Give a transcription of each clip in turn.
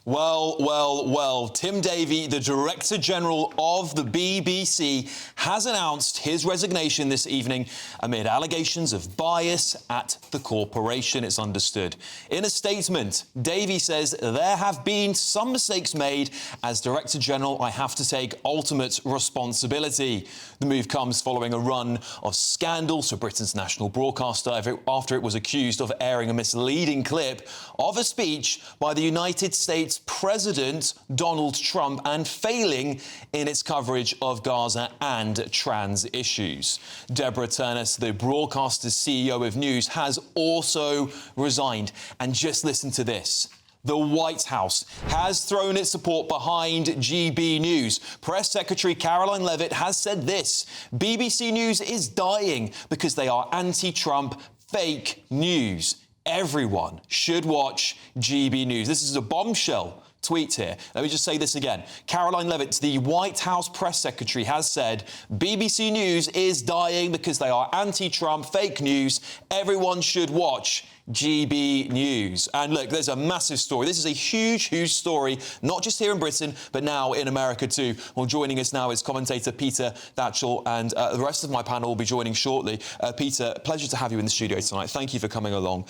Well, Tim Davie, the Director General of the BBC, has announced his resignation this evening amid allegations of bias at the corporation, it's understood. In a statement, Davie says there have been some mistakes made. As Director General, I have to take ultimate responsibility. The move comes following a run of scandals for Britain's national broadcaster after it was accused of airing a misleading clip of a speech by the United States President Donald Trump and failing in its coverage of Gaza and trans issues. Deborah Turnus, the broadcaster's CEO of News, has also resigned. And just listen to this. The White House has thrown its support behind GB News. Press Secretary Karoline Leavitt has said this: BBC News is dying because they are anti-Trump fake news. Everyone should watch GB News. This is a bombshell tweet here. Let me just say this again. Karoline Leavitt, the White House press secretary, has said BBC News is dying because they are anti-Trump fake news. Everyone should watch GB News. And look, there's a massive story. This is a huge story, not just here in Britain, but now in America too. Well, joining us now is commentator Peter Thatchell, and the rest of my panel will be joining shortly. Peter, pleasure to have you in the studio tonight. Thank you for coming along.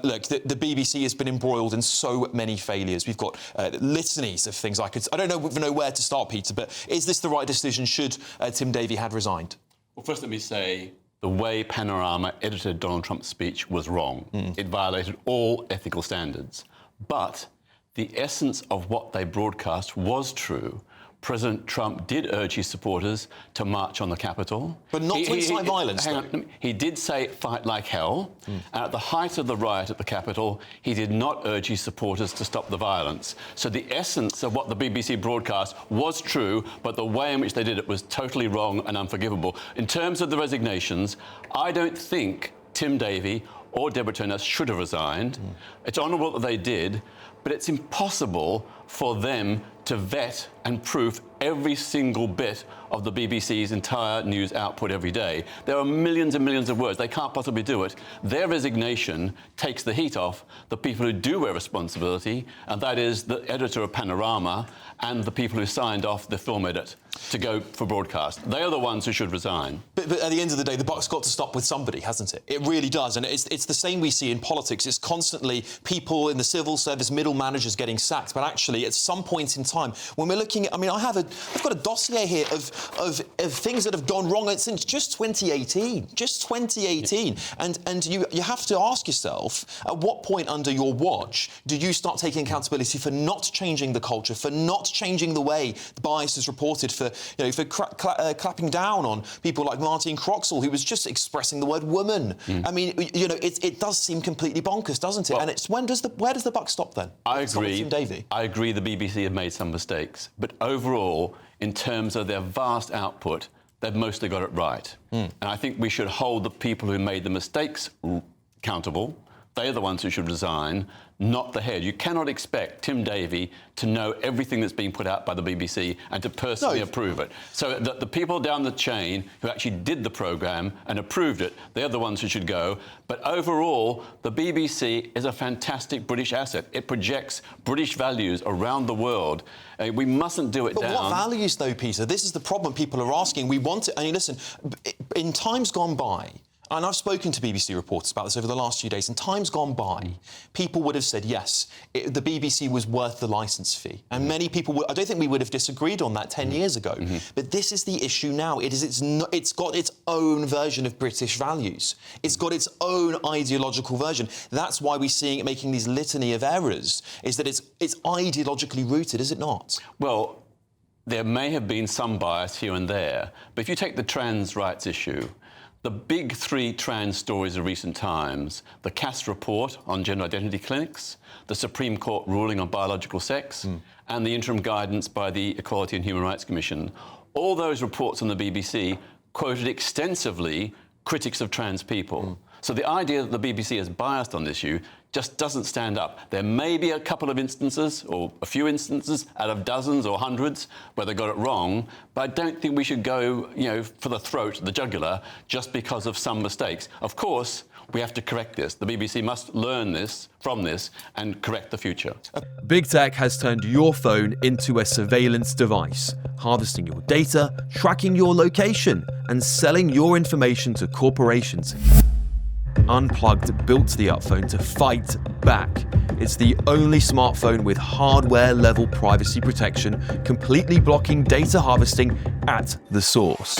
Look, the BBC has been embroiled in so many failures. We've got litanies of things I don't even know where to start, Peter, but is this the right decision? Should Tim Davie had resigned? Well, first let me say the way Panorama edited Donald Trump's speech was wrong. It violated all ethical standards. But the essence of what they broadcast was true. President Trump did urge his supporters to march on the Capitol. But not to incite violence, hang on. He did say fight like hell. And at the height of the riot at the Capitol, he did not urge his supporters to stop the violence. So the essence of what the BBC broadcast was true, but the way in which they did it was totally wrong and unforgivable. In terms of the resignations, I don't think Tim Davie or Deborah Turnus should have resigned. It's honourable that they did, but it's impossible for them to vet and proof every single bit of the BBC's entire news output every day. There are millions and millions of words. They can't possibly do it. Their resignation takes the heat off the people who do wear responsibility, and that is the editor of Panorama and the people who signed off the film edit to go for broadcast. They are the ones who should resign. But at the end of the day, the buck's got to stop with somebody, hasn't it? It really does. And it's the same we see in politics. It's constantly people in the civil service, middle managers getting sacked. But actually, at some point in time, when we're looking at... I mean, I've got a dossier here of things that have gone wrong since just 2018. Just 2018. Yeah. And you have to ask yourself, at what point under your watch do you start taking accountability for not changing the culture, for not changing the way the bias is reported, for clapping down on people like Martin Croxall, who was just expressing the word woman. I mean, it does seem completely bonkers, doesn't it? Well, and it's where does the buck stop then? I agree. I agree the BBC have made some mistakes, but overall, in terms of their vast output, they've mostly got it right. And I think we should hold the people who made the mistakes accountable. They're the ones who should resign, not the head. You cannot expect Tim Davie to know everything that's being put out by the BBC and to personally approve it. So the people down the chain who actually did the programme and approved it, they're the ones who should go. But overall, the BBC is a fantastic British asset. It projects British values around the world. We mustn't do it down. But what values, though, Peter? This is the problem people are asking. We want it. I mean, listen, in times gone by, and I've spoken to BBC reporters about this over the last few days, and times gone by, people would have said, yes, the BBC was worth the licence fee. And many people would... I don't think we would have disagreed on that 10 years ago. But this is the issue now. It's got its own version of British values. It's got its own ideological version. That's why we're seeing it making these litany of errors, is that it's ideologically rooted, is it not? Well, there may have been some bias here and there, but if you take the trans rights issue, the big three trans stories of recent times, the Cass report on gender identity clinics, the Supreme Court ruling on biological sex, and the interim guidance by the Equality and Human Rights Commission, all those reports on the BBC quoted extensively critics of trans people. So the idea that the BBC is biased on this issue just doesn't stand up. There may be a couple of instances, or a few instances, out of dozens or hundreds, where they got it wrong, but I don't think we should go, for the throat, the jugular, just because of some mistakes. Of course, we have to correct this. The BBC must learn from this and correct the future. Big Tech has turned your phone into a surveillance device, harvesting your data, tracking your location, and selling your information to corporations. Unplugged built the Upphone to fight back. It's the only smartphone with hardware-level privacy protection, completely blocking data harvesting at the source.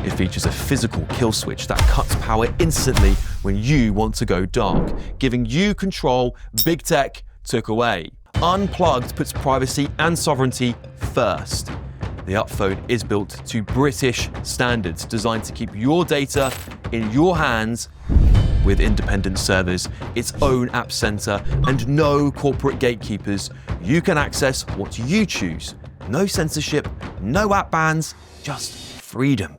It features a physical kill switch that cuts power instantly when you want to go dark, giving you control Big Tech took away. Unplugged puts privacy and sovereignty first. The Upphone is built to British standards, designed to keep your data in your hands with independent servers, its own app center, and no corporate gatekeepers. You can access what you choose. No censorship, no app bans, just freedom.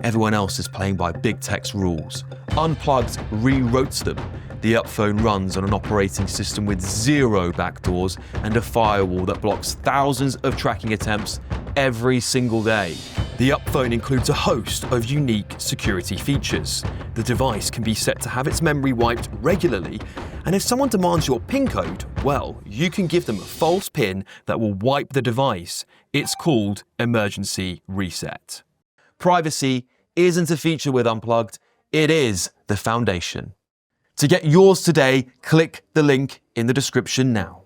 Everyone else is playing by Big Tech's rules. Unplugged rewrote them. The Upphone runs on an operating system with 0 backdoors and a firewall that blocks thousands of tracking attempts every single day. The Upphone includes a host of unique security features. The device can be set to have its memory wiped regularly, and if someone demands your PIN code, well, you can give them a false PIN that will wipe the device. It's called emergency reset. Privacy isn't a feature with Unplugged, it is the foundation. To get yours today, click the link in the description now.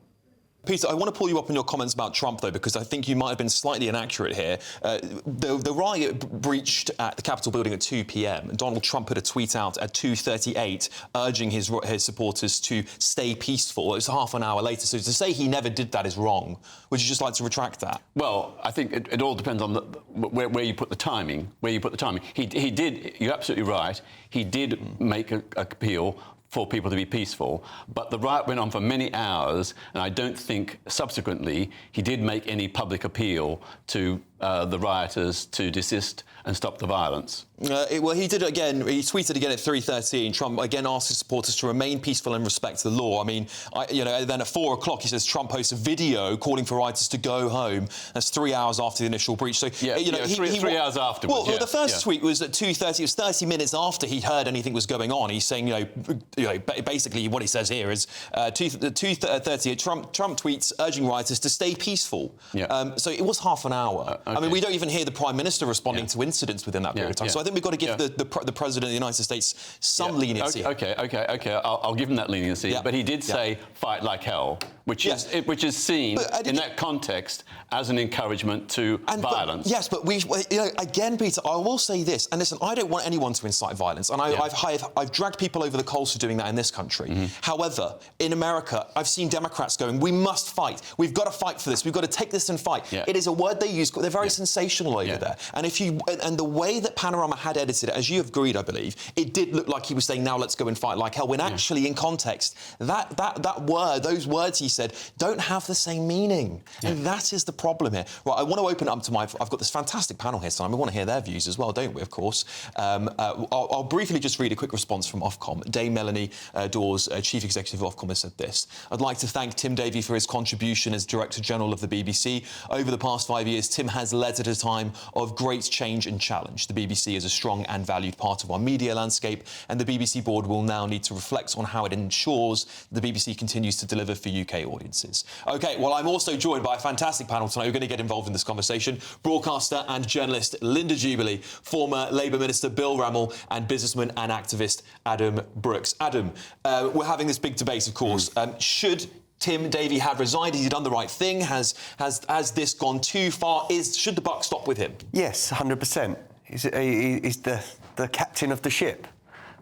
Peter, I want to pull you up on your comments about Trump, though, because I think you might have been slightly inaccurate here. The riot breached at the Capitol building at 2 p.m. Donald Trump put a tweet out at 2:38 urging his supporters to stay peaceful. It was half an hour later. So to say he never did that is wrong. Would you just like to retract that? Well, I think it all depends on where you put the timing. He did, you're absolutely right, he did make an appeal for people to be peaceful, but the riot went on for many hours, and I don't think subsequently he did make any public appeal to the rioters to desist and stop the violence. Well, he did it again. He tweeted again at 3:13. Trump again asked his supporters to remain peaceful and respect the law. I mean, then at 4 o'clock he says Trump posts a video calling for rioters to go home. That's 3 hours after the initial breach. So three hours afterwards. Well, the first tweet was at 2:30. It was 30 minutes after he'd heard anything was going on. He's saying, basically what he says here is 2:30. Trump tweets urging rioters to stay peaceful. Yeah. So it was half an hour. Okay. I mean, we don't even hear the Prime Minister responding to incidents within that period of time. So I think we've got to give the President of the United States some leniency. Okay. I'll give him that leniency. Yeah. But he did say fight like hell, which is seen in that context as an encouragement to violence. But again, Peter, I will say this, and listen, I don't want anyone to incite violence, and I've dragged people over the coals for doing that in this country. Mm-hmm. However, in America, I've seen Democrats going, we must fight. We've got to fight for this. We've got to take this and fight. Yeah. It is a word they use. They're very sensational over there. And the way that Panorama had edited it, as you have agreed, I believe, it did look like he was saying, now let's go and fight like hell, when actually in context, those words he said don't have the same meaning. Yeah. And that is the problem here. Right, I want to open it up to I've got this fantastic panel here, Simon. We want to hear their views as well, don't we, of course? I'll briefly just read a quick response from Ofcom. Dame Melanie Dawes, Chief Executive of Ofcom, has said this. I'd like to thank Tim Davie for his contribution as Director General of the BBC. Over the past 5 years, Tim has led at a time of great change and challenge. The BBC is a strong and valued part of our media landscape, and the BBC board will now need to reflect on how it ensures the BBC continues to deliver for UK audiences. OK, well, I'm also joined by a fantastic panel tonight who are going to get involved in this conversation. Broadcaster and journalist Linda Jubilee, former Labour Minister Bill Rammell, and businessman and activist Adam Brooks. Adam, we're having this big debate, of course. Should Tim Davie have resigned? Has he done the right thing? Has this gone too far? Should the buck stop with him? Yes, 100%. He's the captain of the ship.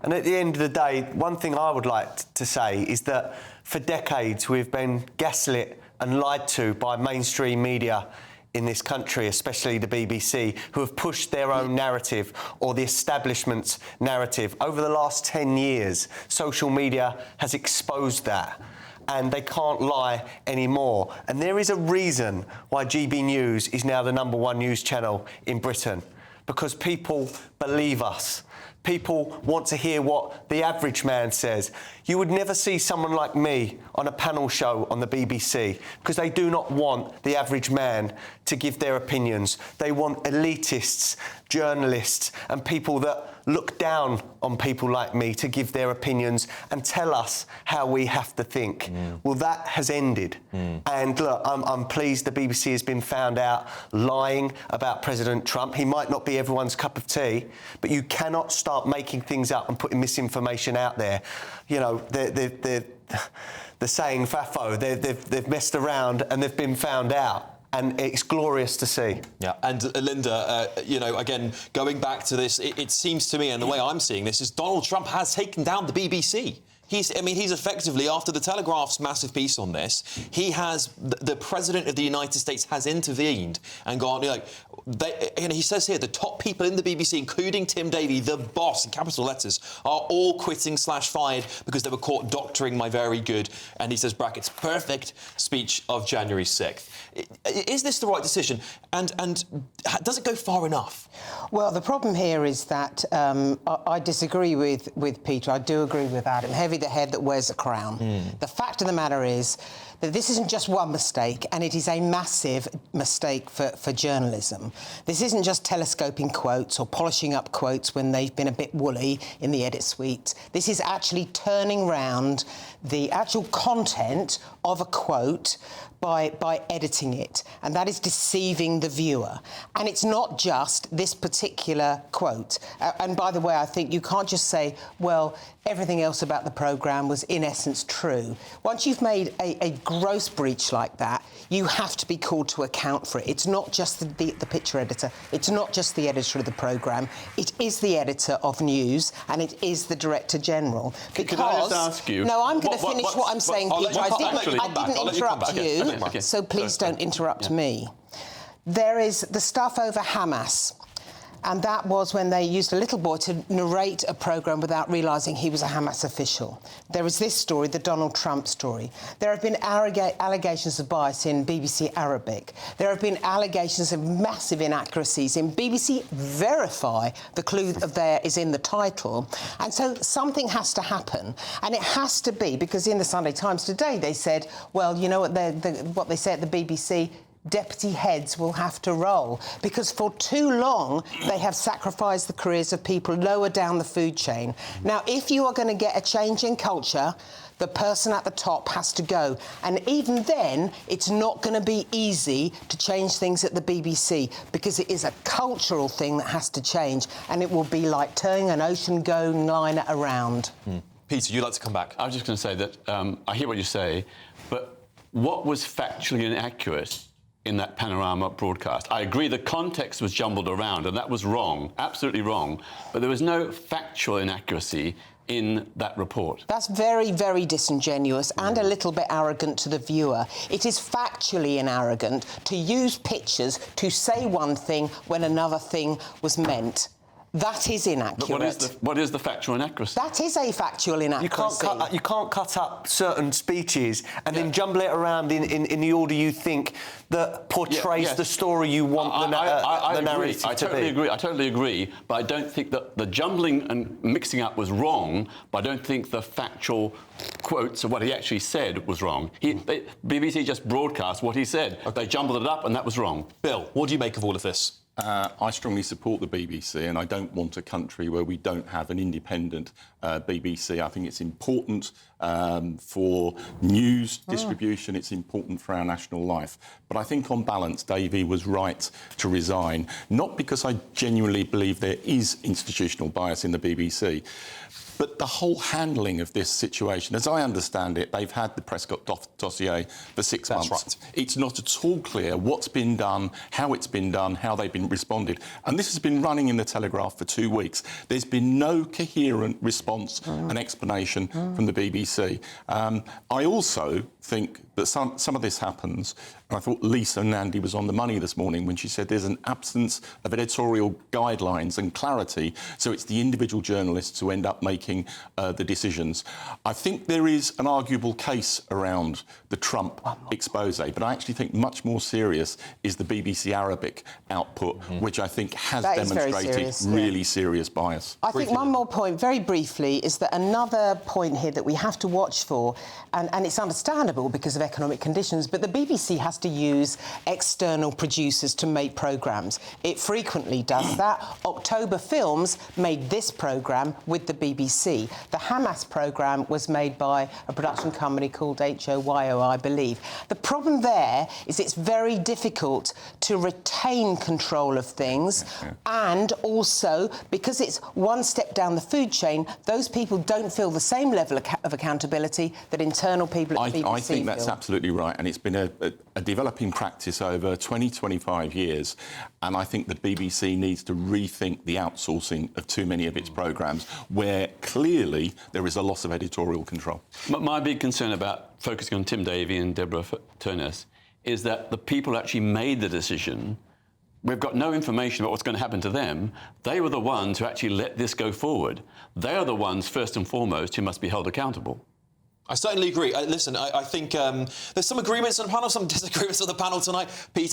And at the end of the day, one thing I would like to say is that for decades we've been gaslit and lied to by mainstream media in this country, especially the BBC, who have pushed their own narrative or the establishment's narrative. Over the last 10 years, social media has exposed that, and they can't lie anymore. And there is a reason why GB News is now the #1 news channel in Britain, because people believe us. People want to hear what the average man says. You would never see someone like me on a panel show on the BBC because they do not want the average man to give their opinions. They want elitists, journalists, and people that look down on people like me to give their opinions and tell us how we have to think. Well, that has ended. And look, I'm pleased the BBC has been found out lying about President Trump. He might not be everyone's cup of tea, but you cannot start making things up and putting misinformation out there. You know, the saying FAFO, they've messed around and they've been found out. And it's glorious to see. Yeah, and Linda, you know, again, going back to this, it seems to me, and the way I'm seeing this, is Donald Trump has taken down the BBC. He's effectively, after the Telegraph's massive piece on this, he has, the President of the United States has intervened and gone, like, he says here, the top people in the BBC, including Tim Davie, the boss, in capital letters, are all quitting / fired because they were caught doctoring my very good, and he says, brackets, perfect speech of January 6th. Is this the right decision? And does it go far enough? Well, the problem here is that I disagree with Peter. I do agree with Adam. Heavy the head that wears a crown. The fact of the matter is that this isn't just one mistake, and it is a massive mistake for journalism. This isn't just telescoping quotes or polishing up quotes when they've been a bit woolly in the edit suite. This is actually turning round the actual content of a quote by editing it, and that is deceiving the viewer. And it's not just this particular quote. And by the way, I think you can't just say, well, everything else about the programme was in essence true. Once you've made a gross breach like that, you have to be called to account for it. It's not just the picture editor. It's not just the editor of the programme. It is the editor of news, and it is the Director General. Because, can I just ask you... No, I'm going to finish what I'm saying, Peter. I didn't interrupt you, Okay. so please don't interrupt me. There is the stuff over Hamas. And that was when they used a little boy to narrate a programme without realising he was a Hamas official. There is this story, the Donald Trump story. There have been allegations of bias in BBC Arabic. There have been allegations of massive inaccuracies in BBC Verify. The clue there is in the title. And so something has to happen. And it has to be, because in the Sunday Times today they said, well, you know what they say at the BBC, deputy heads will have to roll, because for too long they have sacrificed the careers of people lower down the food chain. Now, if you are going to get a change in culture, the person at the top has to go. And even then, it's not going to be easy to change things at the BBC, because it is a cultural thing that has to change, and it will be like turning an ocean-going liner around. Peter, you'd like to come back? I was just going to say that I hear what you say, but what was factually inaccurate in that Panorama broadcast? I agree the context was jumbled around, and that was wrong, absolutely wrong, but there was no factual inaccuracy in that report. That's very, very disingenuous and a little bit arrogant to the viewer. It is factually inarrogant to use pictures to say one thing when another thing was meant. That is inaccurate. But what is the factual inaccuracy? That is a factual inaccuracy. You can't cut up certain speeches and then jumble it around in the order you think that portrays the story you want the narrative I totally agree, but I don't think that the jumbling and mixing up was wrong, but I don't think the factual quotes of what he actually said was wrong. BBC just broadcast what he said. They jumbled it up, and that was wrong. Bill, what do you make of all of this? I strongly support the BBC, and I don't want a country where we don't have an independent BBC. I think it's important for news distribution. It's important for our national life. But I think, on balance, Davie was right to resign, not because I genuinely believe there is institutional bias in the BBC, but the whole handling of this situation, as I understand it, they've had the Prescott dossier for 6 months. That's right. It's not at all clear what's been done, how it's been done, how they've been responded. And this has been running in the Telegraph for 2 weeks. There's been no coherent response and explanation from the BBC. I also think that some of this happens. And I thought Lisa Nandy was on the money this morning when she said there's an absence of editorial guidelines and clarity, so it's the individual journalists who end up making the decisions. I think there is an arguable case around the Trump expose, but I actually think much more serious is the BBC Arabic output, which I think has demonstrated really serious bias. I think one more point, very briefly, is that another point here that we have to watch for, and it's understandable because of economic conditions, but the BBC has to use external producers to make programmes. It frequently does that. October Films made this programme with the BBC. The Hamas programme was made by a production company called HOYO, I believe. The problem there is it's very difficult to retain control of things, and also, because it's one step down the food chain, those people don't feel the same level of accountability that internal people at the BBC I think that's feel. absolutely right, and it's been a developing practice over 20, 25 years, and I think the BBC needs to rethink the outsourcing of too many of its programmes, where clearly there is a loss of editorial control. My big concern about focusing on Tim Davie and Deborah Turness is that the people who actually made the decision, we've got no information about what's going to happen to them. They were the ones who actually let this go forward. They are the ones, first and foremost, who must be held accountable. I certainly agree. Listen, I think there's some agreements on the panel, some disagreements on the panel tonight. Peter